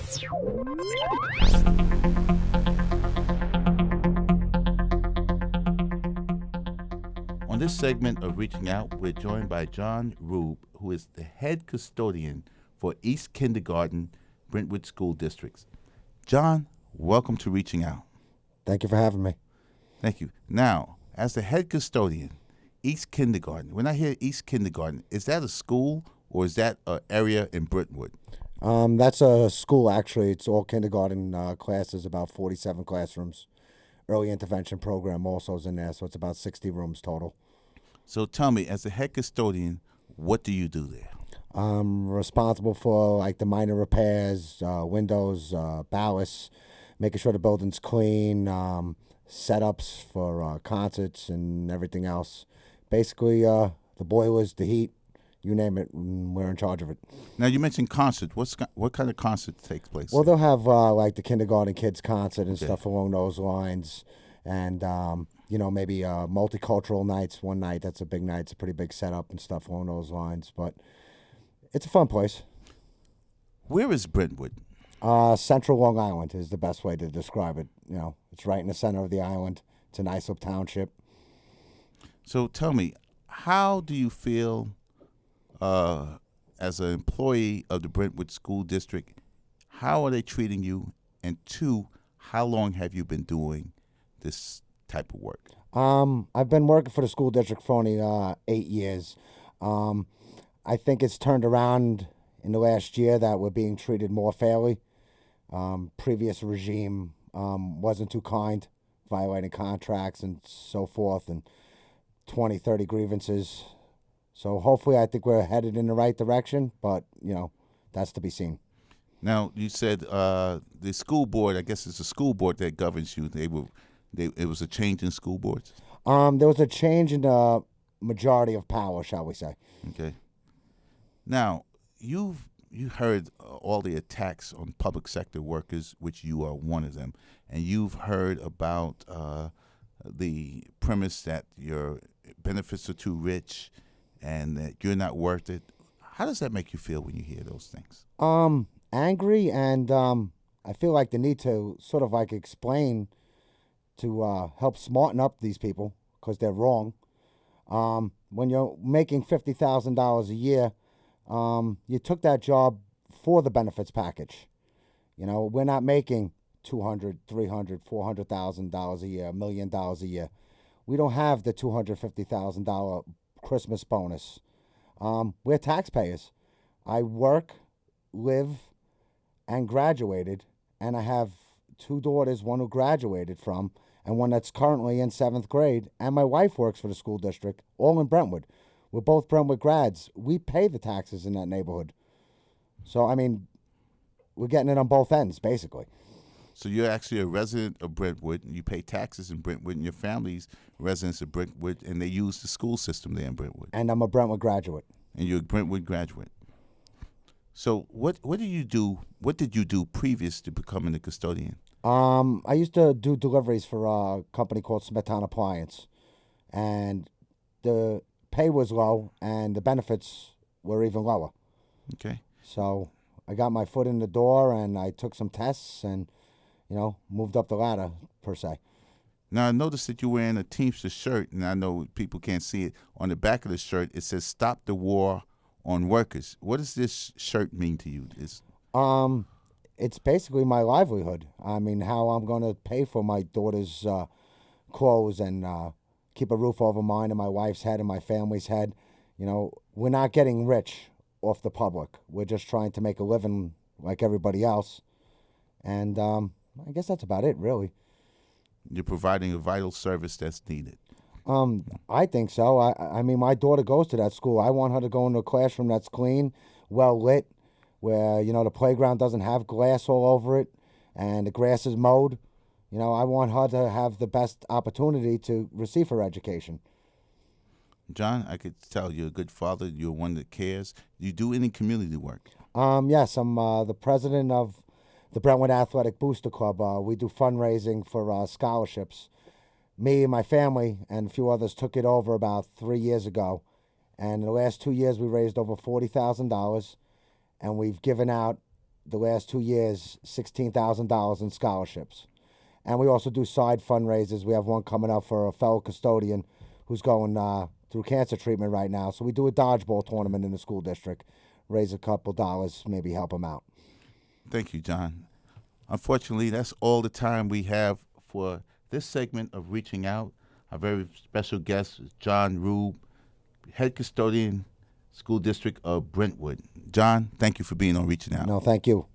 On this segment of Reaching Out, we're joined by John Rueb, who is the head custodian for East Kindergarten, Brentwood School Districts. John, welcome to Reaching Out. Thank you for having me. Thank you. Now, as the head custodian, East Kindergarten, when I hear East Kindergarten, is that a school or is that an area in Brentwood? That's a school, actually. It's all kindergarten classes, about 47 classrooms. Early intervention program also is in there, so it's about 60 rooms total. So tell me, as the head custodian, what do you do there? I'm responsible for like the minor repairs, windows, ballasts, making sure the building's clean, setups for concerts and everything else. Basically, the boilers, the heat, you name it, we're in charge of it. Now, you mentioned concert. What kind of concert takes place? Well, they'll have like the kindergarten kids concert and Okay. stuff along those lines. And, maybe multicultural nights one night. That's a big night. It's a pretty big setup and stuff along those lines. But it's a fun place. Where is Brentwood? Central Long Island is the best way to describe it. It's right in the center of the island. It's a nice little township. So tell me, how do you feel as an employee of the Brentwood School District? How are they treating you? And two, how long have you been doing this type of work? I've been working for the school district for only 8 years. I think it's turned around in the last year that we're being treated more fairly. Previous regime wasn't too kind, violating contracts and so forth, and 20, 30 grievances. So hopefully I think we're headed in the right direction, but, that's to be seen. Now, you said the school board, I guess it's the school board that governs you. It was a change in school boards? There was a change in the majority of power, shall we say. Okay. Now, you heard all the attacks on public sector workers, which you are one of them, and you've heard about the premise that your benefits are too rich and that you're not worth it. How does that make you feel when you hear those things? Angry, and I feel like the need to sort of like explain to help smarten up these people because they're wrong. When you're making $50,000 a year, you took that job for the benefits package. We're not making $200,000, $300,000, $400,000 a year, $1 million a year. We don't have the $250,000 Christmas bonus. We're taxpayers. I work, live, and graduated, and I have 2 daughters, one who graduated from, and one that's currently in 7th grade, and my wife works for the school district, all in Brentwood. We're both Brentwood grads. We pay the taxes in that neighborhood. So, we're getting it on both ends, basically. So you're actually a resident of Brentwood, and you pay taxes in Brentwood, and your family's residents of Brentwood, and they use the school system there in Brentwood. And I'm a Brentwood graduate. And you're a Brentwood graduate. So what did you do? What did you do previous to becoming a custodian? I used to do deliveries for a company called Smithtown Appliance, and the pay was low, and the benefits were even lower. Okay. So I got my foot in the door, and I took some tests, and moved up the ladder per se. Now I noticed that you're wearing a Teamsters shirt, and I know people can't see it. On the back of the shirt, it says "Stop the War on Workers." What does this shirt mean to you? It's basically my livelihood. How I'm going to pay for my daughter's clothes and keep a roof over mine and my wife's head and my family's head. We're not getting rich off the public. We're just trying to make a living like everybody else. And I guess that's about it, really. You're providing a vital service that's needed. I think so. I mean, my daughter goes to that school. I want her to go into a classroom that's clean, well lit, where, the playground doesn't have glass all over it and the grass is mowed. I want her to have the best opportunity to receive her education. John, I could tell you're a good father. You're one that cares. Do you do any community work? Yes, I'm the president of the Brentwood Athletic Booster Club. We do fundraising for scholarships. Me and my family and a few others took it over about 3 years ago. And in the last 2 years, we raised over $40,000. And we've given out the last 2 years, $16,000 in scholarships. And we also do side fundraisers. We have one coming up for a fellow custodian who's going through cancer treatment right now. So we do a dodgeball tournament in the school district, raise a couple dollars, maybe help him out. Thank you, John. Unfortunately, that's all the time we have for this segment of Reaching Out. Our very special guest is John Rueb, head custodian, school district of Brentwood. John, thank you for being on Reaching Out. No, thank you.